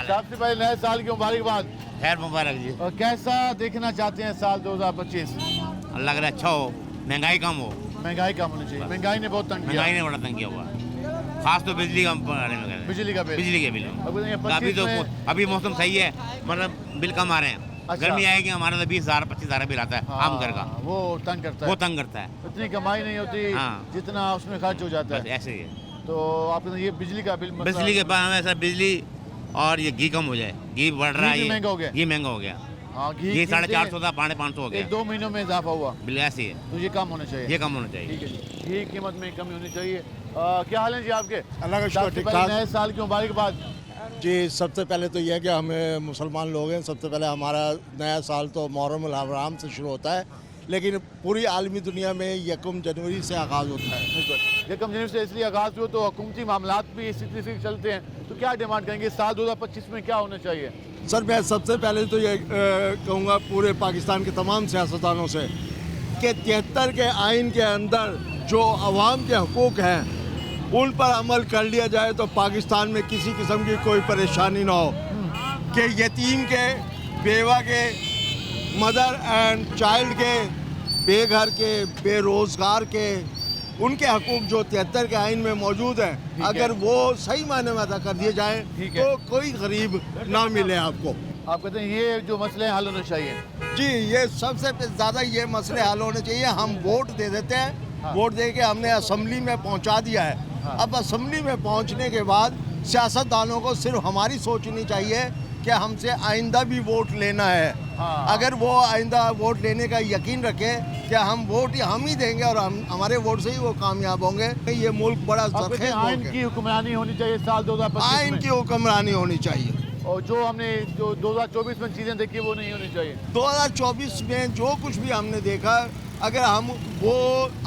सबसे पहले नए साल की मुबारकबाद। खैर मुबारक जी। और कैसा देखना चाहते हैं साल 2025? अल्लाह करे अच्छा हो, महंगाई कम हो। महंगाई कम होनी चाहिए, महंगाई ने बहुत तंग किया। महंगाई ने बड़ा तंग किया हुआ, खास तो बिजली का बिजली का बिल। अभी तो अभी मौसम सही है, मतलब बिल कम आ रहे हैं। अच्छा। गर्मी आएगी हमारा तो 20,000-25,000 बिल आता है आम घर का, वो तंग करता है, वो तंग करता है। इतनी कमाई नहीं होती जितना उसमें खर्च हो जाता है, ऐसे ही है। तो आपने ये बिजली का बिल, बिजली के बाद ऐसा बिजली और ये घी कम हो जाए, घी बढ़ रहा है, महंगा हो गया, घी महंगा हो गया। हाँ, घी 450 था, 550 हो गया, 1-2 महीनों में इजाफा हुआ। बिल ऐसे है, तो ये कम होना चाहिए, ये कम होना चाहिए। ठीक है, घी कीमत में कमी होनी चाहिए। क्या हाल है जी आपके? अल्लाह का शुक्र, ठीक ठाक। नए साल की मुबारकबाद। जी सबसे पहले तो यह है कि हमें मुसलमान लोग हैं, सबसे पहले हमारा नया साल तो मुहर्रम अल हराम से शुरू होता है, लेकिन पूरी आलमी दुनिया में यकम जनवरी से आगाज़ होता है। यकम जनवरी से इसलिए आगाज़ हुआ तो हुकूमती मामलात भी इसी तरीके से चलते हैं, तो क्या डिमांड करेंगे साल 2025 में क्या होना चाहिए? सर मैं सबसे पहले तो ये कहूँगा पूरे पाकिस्तान के तमाम सियासतदानों से कि 73 के आइन के अंदर जो अवाम के हकूक़ हैं उन पर अमल कर लिया जाए तो पाकिस्तान में किसी किस्म की कोई परेशानी ना हो, कि यतीम के, बेवा के, मदर एंड चाइल्ड के, बेघर के, बेरोज़गार के, उनके हकूक़ जो 73 के आइन में मौजूद हैं, अगर वो सही मायने में अदा कर दिए जाएँ तो कोई गरीब ना मिले आपको। आप कहते हैं ये जो मसले हल होने चाहिए? जी ये सबसे ज़्यादा ये मसले हल होने चाहिए। हम वोट दे देते हैं, वोट दे के हमने असम्बली में पहुंचा दिया है। अब असम्बली में पहुंचने के बाद सियासतदानों को सिर्फ हमारी सोचनी चाहिए कि हमसे आइंदा भी वोट लेना है। अगर वो आइंदा वोट लेने का यकीन रखे कि हम वोट हम ही देंगे और हम हमारे वोट से ही वो कामयाब होंगे, ये मुल्क बड़ा ज़रख़ेज़ आइन की हुक्मरानी होनी चाहिए साल 2025 आइन की हुक्मरानी होनी चाहिए। और जो हमने जो 2024 में चीज़ें देखी वो नहीं होनी चाहिए। 2024 में जो कुछ भी हमने देखा, अगर हम वो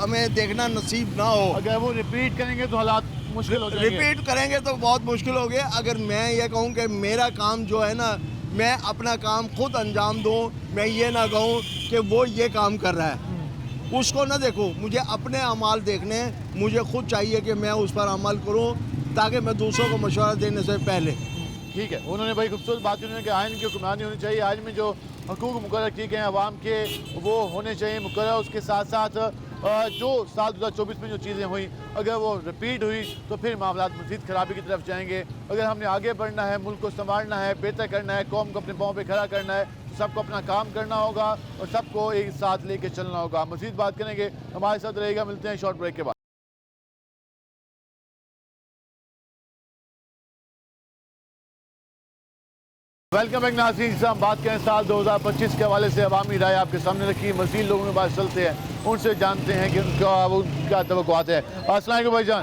हमें देखना नसीब ना हो, अगर वो रिपीट करेंगे तो हालात मुश्किल हो जाएंगे। रिपीट करेंगे तो बहुत मुश्किल हो गया। अगर मैं ये कहूँ कि मेरा काम जो है ना, मैं अपना काम खुद अंजाम दूँ, मैं ये ना कहूँ कि वो ये काम कर रहा है, उसको ना देखूँ, मुझे अपने अमाल देखने, मुझे खुद चाहिए कि मैं उस पर अमल करूँ ताकि मैं दूसरों को मशवरा देने से पहले। ठीक है, उन्होंने बड़ी खूबसूरत बात की, उन्होंने कि आइन की हुक्मरानी होनी चाहिए, आइन में जो हकूक़ मुकर्रर किए गए हैं अवाम के वो होने चाहिए मुकर्रर। उसके साथ साथ जो साल 2024 में जो चीज़ें हुई अगर वो रिपीट हुई तो फिर मामला मज़ीद ख़राबी की तरफ जाएंगे। अगर हमने आगे बढ़ना है, मुल्क को संभालना है, बेहतर करना है, कौम को अपने पाँव पे खड़ा करना है, तो सबको अपना काम करना होगा और सबको एक साथ लेके चलना होगा। मज़ीद बात करेंगे, हमारे साथ रहेगा। मिलते हैं शॉर्ट ब्रेक के बाद। वेलकम बैक नाज़रीन, हम बात करें साल 2025 के हवाले से अवामी राय आपके सामने रखी। मज़ीद लोगों के पास चलते हैं, उनसे जानते हैं कि उनका तवक्कुआत है। अस्सलाम वालेकुम भाईजान।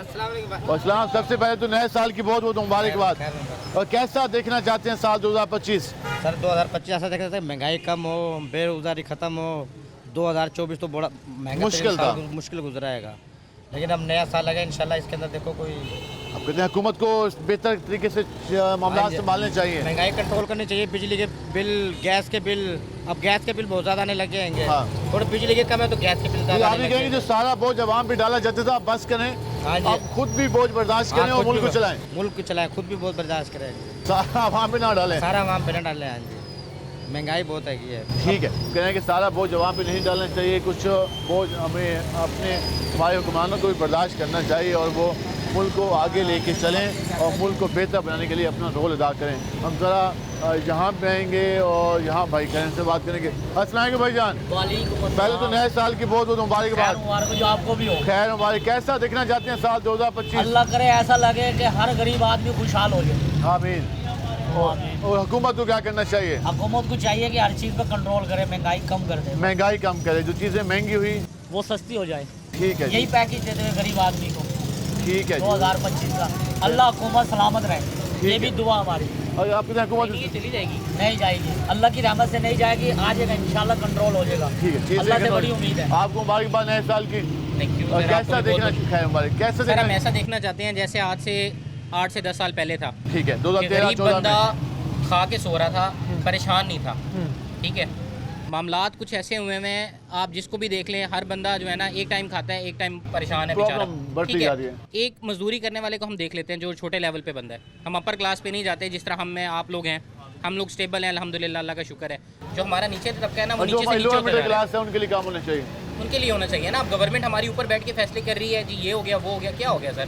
अस्सलाम। सबसे पहले तो नए साल की बहुत बहुत मुबारकबाद। और कैसा देखना चाहते हैं साल 2025? सर 2025 ऐसा देखना चाहते हैं महंगाई कम हो, बेरोजगारी ख़त्म हो। 2024 तो बड़ा महंगा मुश्किल था, मुश्किल गुजराएगा, लेकिन अब नया साल लगा इंशाल्लाह। इसके अंदर देखो कोई अब कहते हैं हुकूमत को बेहतर तरीके से मामला संभालने चाहिए, महंगाई कंट्रोल करनी चाहिए। बिजली के बिल, गैस के बिल, अब गैस के बिल बहुत ज़्यादा आने लगे हैं। और बिजली के कम है तो गैस के बिल ज़्यादा आप कहेंगे जो सारा बोझ अवाम पे डाला जाता था बस करें, आप खुद भी बोझ बर्दाश्त करें और मुल्क को चलाएं। मुल्क को चलाएं, खुद भी बोझ बर्दाश्त करें, सारा अवाम पे ना डालें, सारा अवाम पे ना डालें। हाँ जी, महंगाई बहुत है की है। ठीक है, कह रहे हैं कि सारा बोझ अवाम पे नहीं डालना चाहिए, कुछ बोझ हमें अपने हमारे हुक्मरानों को भी बर्दाश्त करना चाहिए और वो मुल्क को आगे लेके चलें और मुल्क को बेहतर बनाने के लिए अपना रोल अदा करें। हम ज़रा यहाँ पे आएंगे और यहाँ भाई कहने से बात करेंगे। अस्सलाम वालेकुम भाईजान। पहले तो नए साल की बहुत बहुत मुबारकबाद। जो आपको भी हो खैर मुबारक। कैसा देखना चाहते हैं साल 2025? अल्लाह करे ऐसा लगे कि हर गरीब आदमी खुशहाल हो जाए। आमीन। और हुकूमत को क्या करना चाहिए? हुकूमत को चाहिए कि हर चीज़ पर कंट्रोल करे, महंगाई कम कर दे। महंगाई कम करे, जो चीज़ें महंगी हुई वो सस्ती हो जाए। ठीक है, यही पैकेज देते हुए गरीब आदमी को। ठीक है, 2025 का अल्लाह हुकूमत सलामत रहे, ये भी दुआ हमारी। और आपकी हुकूमत चली जाएगी? नहीं जाएगी, अल्लाह की रहमत से नहीं जाएगी, आ जाएगा इंशाल्लाह, कंट्रोल हो जाएगा। ठीक है, अल्लाह से बड़ी उम्मीद है। आपको मुबारकबाद नए साल की। कैसा देखना खैर मुबारक, कैसा सर हम ऐसा देखना चाहते हैं जैसे आज से 8 से 10 साल पहले था। ठीक है, 2013-14 बंदा खा के सो रहा था, परेशान नहीं था। ठीक है, मामलात कुछ ऐसे हुए हैं, आप जिसको भी देख लें, हर बंदा जो है ना एक टाइम खाता है, एक टाइम परेशान है बेचारा। ठीक है, एक मजदूरी करने वाले को हम देख लेते हैं जो छोटे लेवल पे बंदा है, हम अपर क्लास पे नहीं जाते जिस तरह हम में आप लोग हैं, हम लोग स्टेबल हैं अल्हम्दुलिल्लाह, अल्लाह का शुक्र है। जो हमारा नीचे तबका है ना, वो नीचे से नीचे मिडिल क्लास है, उनके लिए काम होना चाहिए, उनके लिए होना चाहिए ना। अब गवर्नमेंट हमारी ऊपर बैठ के फैसले कर रही है जी ये हो गया वो हो गया, क्या हो गया सर?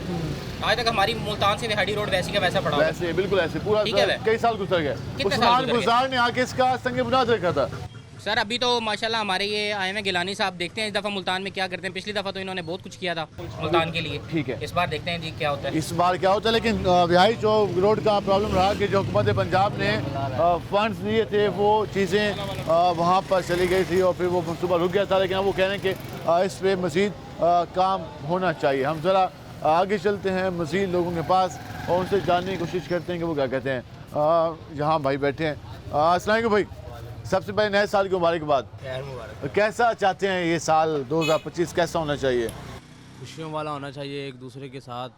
आज तक हमारी मुल्तान से विहाड़ी रोड वैसी का वैसा पड़ा, वैसे बिल्कुल ऐसे पूरा कई साल गुजर गए। उस्मान गुलजार ने आके इसका संग बुनियाद रखा था। सर अभी तो माशाल्लाह हमारे ये आए हैं गिलानी साहब, देखते हैं इस दफ़ा मुल्तान में क्या करते हैं। पिछली दफ़ा तो इन्होंने बहुत कुछ किया था मुल्तान के लिए। ठीक है, इस बार देखते हैं जी क्या होता है। इस बार क्या होता है, लेकिन विहाई चौक रोड का प्रॉब्लम रहा कि जो हुकूमत पंजाब ने फंड्स दिए थे वो चीज़ें वहाँ पर चली गई थी और फिर वो मनसूबा रुक गया था। लेकिन अब वो कह रहे हैं कि इस पर मज़ीद काम होना चाहिए। हम ज़रा आगे चलते हैं मज़ीद लोगों के पास और उनसे जानने की कोशिश करते हैं कि वो क्या कहते हैं। यहाँ भाई बैठे हैं। अस्सलाम वालेकुम भाई, सबसे पहले नए साल की मुबारकबाद। कैसा चाहते हैं ये साल 2025 कैसा होना चाहिए? खुशियों वाला होना चाहिए, एक दूसरे के साथ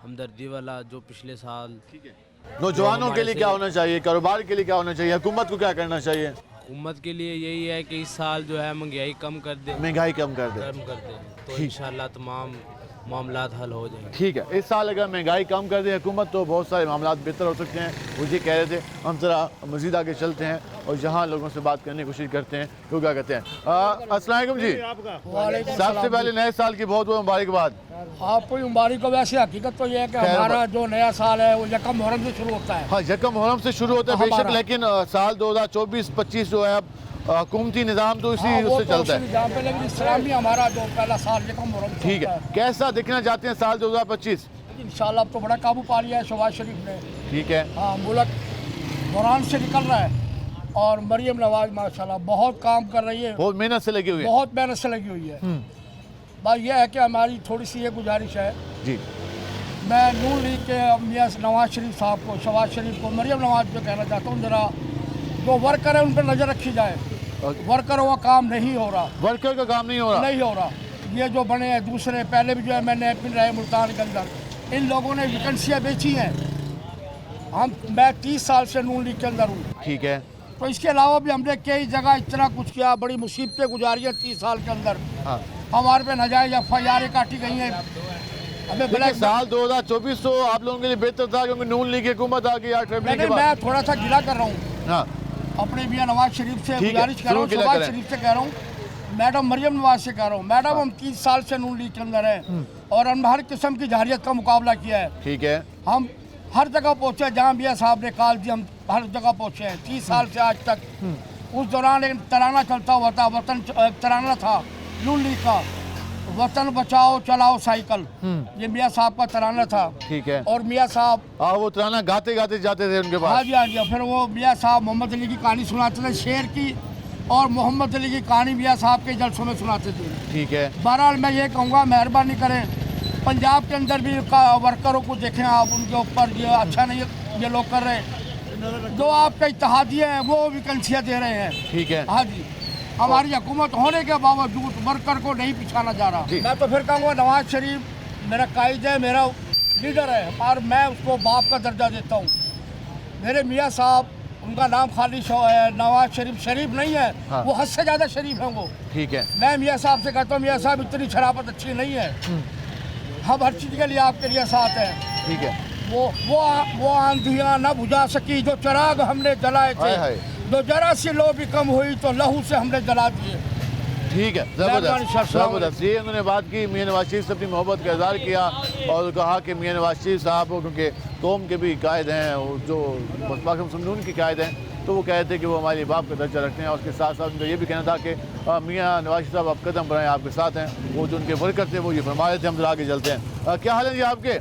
हमदर्दी वाला, जो पिछले साल। ठीक है। नौजवानों के लिए क्या होना चाहिए, कारोबार के लिए क्या होना चाहिए, हुकूमत को क्या करना चाहिए? हुकूमत के लिए यही है कि इस साल जो है महंगाई कम कर दे। महंगाई कम कर दे। तो इंशाल्लाह तमाम मामलात हल हो जाएंगे। ठीक है, इस साल अगर महंगाई कम कर दे हुकूमत तो बहुत सारे मामलात बेहतर हो सकते हैं। वो ये कह रहे थे। हम ज़रा मज़ीद आगे चलते हैं और यहाँ लोगों से बात करने की कोशिश करते हैं तो क्या कहते हैं। अस्सलाम वालेकुम जी, सबसे पहले नए साल की बहुत बहुत मुबारकबाद। आपको मुबारक हो। वैसे हकीकत तो ये है कि हमारा जो नया साल है वो यकम मुहर्रम से शुरू होता है। हाँ, यकम मुहर्रम से शुरू होता है बेशक, लेकिन साल 2024-25 जो है हुकूमती निज़ाम तो इसी उससे चलता है। लेकिन इस्लामी हमारा जो पहला साल यकम मुहर्रम। ठीक है, कैसा दिखना चाहते हैं साल 2025? इंशाल्लाह अब तो बड़ा काबू पा लिया है शहबाज शरीफ ने। ठीक है। हाँ, मुल्क बुरान से निकल रहा है और मरियम नवाज माशाल्लाह बहुत काम कर रही है, बहुत मेहनत से लगी हुई है। बहुत मेहनत से लगी हुई है। बात यह है कि हमारी थोड़ी सी ये गुजारिश है जी, मैं नून लीग के मियाँ नवाज शरीफ साहब को, शहबाज शरीफ को, मरियम नवाज को कहना चाहता हूँ ज़रा जो वर्कर है उन पर नज़र रखी जाए। वर्करों का काम नहीं हो रहा, वर्कर का काम नहीं हो रहा, नहीं हो रहा। ये जो बने हैं दूसरे, पहले भी जो है मैंने पिन रहे मुल्तान के अंदर, इन लोगों ने वैकेंसियाँ बेची हैं। मैं 30 साल से नून लीग के अंदर हूँ। ठीक है। तो इसके अलावा भी हमने कई जगह इतना कुछ किया, बड़ी मुसीबतें गुजारी है 30 साल के अंदर। हाँ। हमारे पे नाजायज FIR काटी गई हैं। हमें ब्लैक साल 2024 तो आप लोगों के लिए बेहतर था क्योंकि नून लीग की हुकूमत आ गई 8 फरवरी के बाद। मैं थोड़ा सा गिला कर रहा हूँ। हाँ। अपने मियाँ नवाज शरीफ से गुजारिश कर रहा हूँ, शहबाज शरीफ से कह रहा हूँ, मैडम मरियम नवाज से कह रहा हूँ, मैडम हम 30 साल से नून लीग के अंदर हैं और हम हर किस्म की जारियत का मुकाबला किया है। ठीक है। हम हर जगह पहुँचे जहाँ मियाँ साहब ने कॉल दी, हम हर जगह पहुँचे हैं 30 साल से आज तक। उस दौरान एक तराना चलता हुआ था, वतन तराना था नून लीग का, वतन बचाओ चलाओ साइकिल, ये मियाँ साहब का तराना था। ठीक है। और मियाँ साहब वो तराना गाते गाते जाते थे उनके पास। हाँ जी, हाँ जी। फिर वो मियाँ साहब मोहम्मद अली की कहानी सुनाते थे, शेर की, और मोहम्मद अली की कहानी मियाँ साहब के जलसों में सुनाते थे। ठीक है। बहरहाल मैं ये कहूँगा मेहरबानी करें, पंजाब के अंदर भी वर्करों को देखें आप, उनके ऊपर ये अच्छा नहीं ये लोग कर रहे हैं। जो आपके इत्तेहादिये हैं वो वैकेंसियाँ दे रहे हैं। ठीक है। हाँ जी, हमारी हुकूमत होने के बावजूद वर्कर को नहीं पिछाना जा रहा। मैं तो फिर कहूँगा नवाज शरीफ मेरा कायद है, मेरा लीडर है और मैं उसको बाप का दर्जा देता हूँ। मेरे मियाँ साहब, उनका नाम खाली नवाज शरीफ शरीफ नहीं है। हाँ। वो हद से ज़्यादा शरीफ हैं वो। ठीक है। मैं मियाँ साहब से कहता हूँ मियाँ साहब इतनी शराफत अच्छी नहीं है, हम हर चीज़ के लिए आपके लिए साथ हैं। ठीक है। वो आंधियाँ न बुझा सकी जो चिराग हमने जलाए थे, जो जरा सी लो भी कम हुई तो लहू से हमने जला दिए। ठीक है, जबरदस्त। ये उन्होंने बात की, मियाँ नवाज शरीफ से अपनी मोहब्बत का इज़हार किया और कहा कि मियाँ नवाज शरीफ साहब क्योंकि कौम के भी कायद हैं, जो पाकिस्तान सुन्नून के कायद हैं, तो वो कहते हैं कि वो हमारे बाप का दर्जा रखते हैं। और उसके साथ साथ उनका ये भी कहना था कि मियाँ नवाज शरीफ साहब आप कदम बढ़ाएं, आपके साथ हैं। वो जो उनके वर्कर थे वो ये फरमा रहे थे। हम जरा आगे चलते हैं। क्या हाल है जी आपके?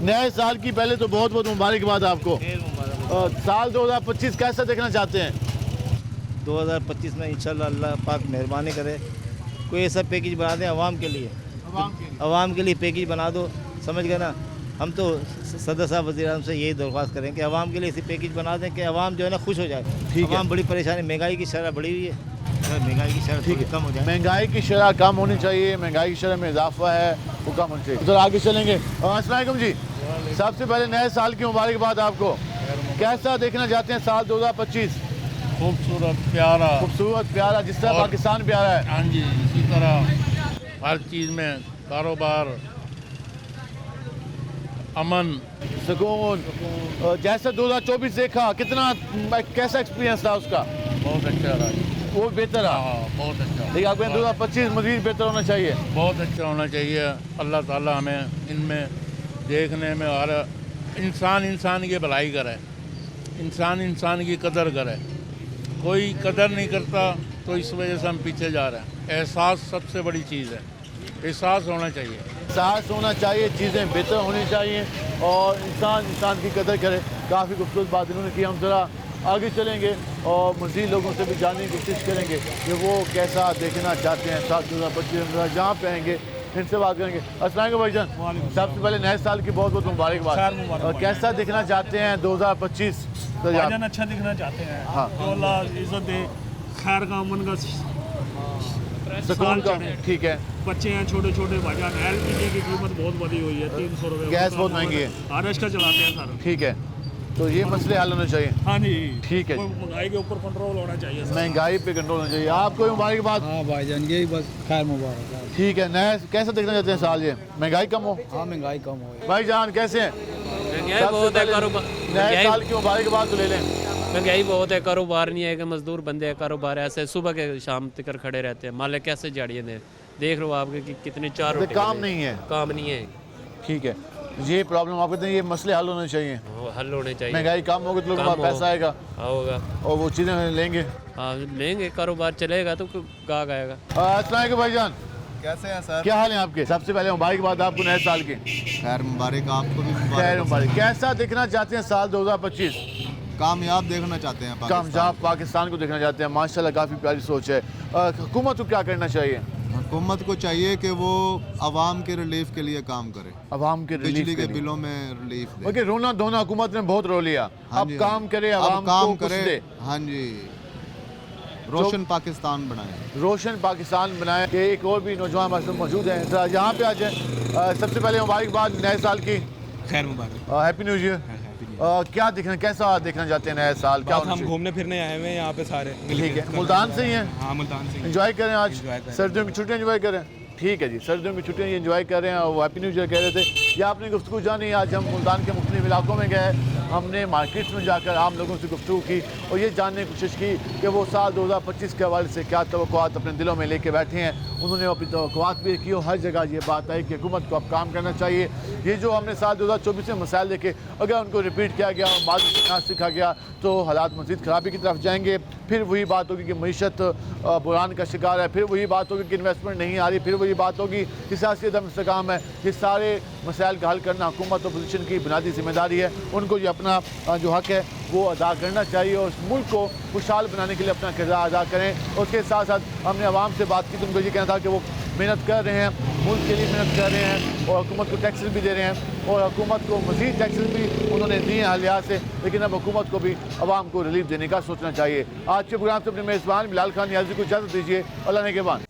नए साल की पहले तो बहुत बहुत मुबारकबाद आपको। साल 2025 कैसा देखना चाहते हैं? 2025 में इंशाल्लाह अल्लाह पाक मेहरबानी करे, कोई ऐसा पैकेज बना दें आवाम के लिए, आवाम के लिए पैकेज बना दो, समझ गए ना। हम तो सदर साहब वज़ीर-ए-आज़म से यही दरख्वास्त करें कि आवाम के लिए ऐसी पैकेज बना दें कि आवाम जो है ना खुश हो जाए। आवाम बड़ी परेशानी, महंगाई की शरह बढ़ी हुई है, महंगाई की शरह थोड़ी कम हो जाए। महंगाई की शरह कम होनी चाहिए, महंगाई की शरह में इजाफा है वो कम होनी चाहिए। उधर आगे चलेंगे। अस्सलाम वालेकुम जी, सबसे पहले नए साल की मुबारकबाद आपको। कैसा देखना चाहते हैं साल 2025? खूबसूरत प्यारा, खूबसूरत प्यारा, जिस तरह पाकिस्तान प्यारा है। हाँ जी, इसी तरह हर चीज़ में कारोबार, अमन, सुकून। जैसे 2024 देखा, कितना कैसा एक्सपीरियंस था उसका? बहुत अच्छा रहा, वो बेहतर रहा। बहुत अच्छा। लेकिन आपको 2025 मज़ीद बेहतर होना चाहिए। बहुत अच्छा होना चाहिए। अल्लाह ताला हमें इनमें देखने में और इंसान की भलाई करे, इंसान की कदर करे। कोई कदर नहीं करता तो इस वजह से हम पीछे जा रहे हैं। एहसास सबसे बड़ी चीज़ है, एहसास होना चाहिए, एहसास होना चाहिए, चीज़ें बेहतर होनी चाहिए और इंसान की कदर करे। काफ़ी खूबसूरत बात इन्होंने की। हम ज़रा आगे चलेंगे और मज़ीद लोगों से भी जानने की कोशिश करेंगे कि वो कैसा देखना चाहते हैं साल 2025 में। जहाँ पे आएँगे इनसे बात करेंगे। अस्सलाम वालेकुम भाईजान, सबसे पहले नए साल की बहुत बहुत मुबारकबाद। कैसा दिखना चाहते हैं 2025? भाईजान अच्छा दिखना चाहते हैं। हाँ। तो अल्लाह इज्जत दे, खैर का अमन का सुकून का, ठीक है। बच्चे हैं छोटे छोटे भाईजान, एलपीजी की कीमत बहुत बढ़ी हुई है, 300 रुपये। गैस बहुत महंगी है, आरएक्स्ट्रा चलाते हैं सर। ठीक है, तो ये मसले हल होने चाहिए। हाँ जी, ठीक है। महंगाई के ऊपर कंट्रोल होना चाहिए सर। महंगाई पे कंट्रोल होना चाहिए। आपको मुबारकबाद। हाँ भाईजान, यही बस खैर मुबारक। ठीक है, नया कैसा देखना चाहते हैं साल ये? महंगाई कम हो? हाँ महंगाई कम हो। भाईजान कैसे हैं? बहुत है कारोबार, नए साल की मुबारकबाद तो ले लें। महंगाई बहुत है, कारोबार नहीं है कि मजदूर बंदे हैं, कारोबार ऐसे सुबह के शाम तक खड़े रहते हैं, मालिक कैसे झाड़ियाँ दें। देख लो आपके कि कितने चार रोटी काम नहीं है, काम नहीं है। ठीक है, ये प्रॉब्लम आप कहते हैं ये मसले हल होने चाहिए। हल होने चाहिए। महंगाई कम होगी तो लोगों के पास पैसा आएगा, होगा और वो चीज़ें लेंगे। हाँ लेंगे, कारोबार चलेगा तो गाहक आएगा। अस्सलाम वालेकुम भाईजान, कैसे हैं सर? क्या हाल है आपके? सबसे पहले मुबारकबाद आपको नए साल की। खैर मुबारक, आपको भी खैर मुबारक। कैसा देखना चाहते हैं साल 2025? कामयाब देखना चाहते हैं, कामयाब पाकिस्तान को देखना चाहते हैं। माशाल्लाह काफ़ी प्यारी सोच है। हुकूमत को क्या करना चाहिए? हुकूमत को चाहिए कि वो आवाम के रिलीफ के लिए काम करे, आवाम के रिलीफ बिजली के लिए। बिलों में रिलीफ दे। ओके, रोना धोना हुकूमत ने बहुत रो लिया, हाँ अब जी, काम करे, अब आवाम काम को कुछ करे। दे। हाँ जी, रोशन पाकिस्तान बनाए। रोशन पाकिस्तान बनाए। कि एक और भी नौजवान हमारे साथ मौजूद हैं, जरा यहाँ पे आ जाए। सबसे पहले मुबारकबाद नए साल की। खैर मुबारक, हैप्पी न्यू ईयर। क्या देखना, कैसा देखना चाहते हैं नया साल? क्या हम घूमने फिरने आए हुए हैं यहाँ पे सारे। ठीक है, मुल्तान से ही हैं? हाँ मुल्तान से। एंजॉय करें आज, सर्दियों की छुट्टियाँ एंजॉय करें। ठीक है जी, सर्दियों की छुट्टियाँ एंजॉय कर रहे हैं। और वो हैप्पी न्यू ईयर कह रहे थे। या आपने गुफ्तगू जानी, आज हम मुल्तान के मुख्तलिफ इलाकों में गए, हमने मार्केट्स में जाकर आम लोगों से गुफ्तगू की और ये जानने की कोशिश की कि वो साल 2025 के हवाले से क्या तवक्कुआत अपने दिलों में लेके बैठे हैं। उन्होंने अपनी तवक्कुआत भी की और हर जगह ये बात आई कि हुकूमत को अब काम करना चाहिए। ये जो हमने साल 2024 में मसाइल देखे, अगर उनको रिपीट किया गया और माजी सीखना सीखा गया तो हालात मज़ीद ख़राबी की तरफ जाएंगे। फिर वही बात होगी कि मीशत बुरान का शिकार है, फिर वही बात होगी कि इन्वेस्टमेंट नहीं आ रही, फिर वही बात होगी कि सियासी अदम इस्तेकाम है। ये सारे मसाइल का हल करना हुकूमत और अपोजिशन की बुनियादी जिम्मेदारी है। उनको ये अपना जो हक़ है वो अदा करना चाहिए और उस मुल्क को खुशहाल बनाने के लिए अपना किरदार अदा करें। उसके साथ साथ हमने आवाम से बात की तो उनको ये कहना था कि वो मेहनत कर रहे हैं, मुल्क के लिए मेहनत कर रहे हैं और हुकूमत को टैक्सेस भी दे रहे हैं और हुकूमत को मज़ीद टैक्सेस भी उन्होंने दिए हैं हाल लिहाज से, लेकिन अब हुकूमत को भी आवाम को रिलीफ देने का सोचना चाहिए। आज के प्रोग्राम से अपने मेज़बान बिलाल खान नियाज़ी को इजाज़त दीजिए। अल्लाह ने के बाद।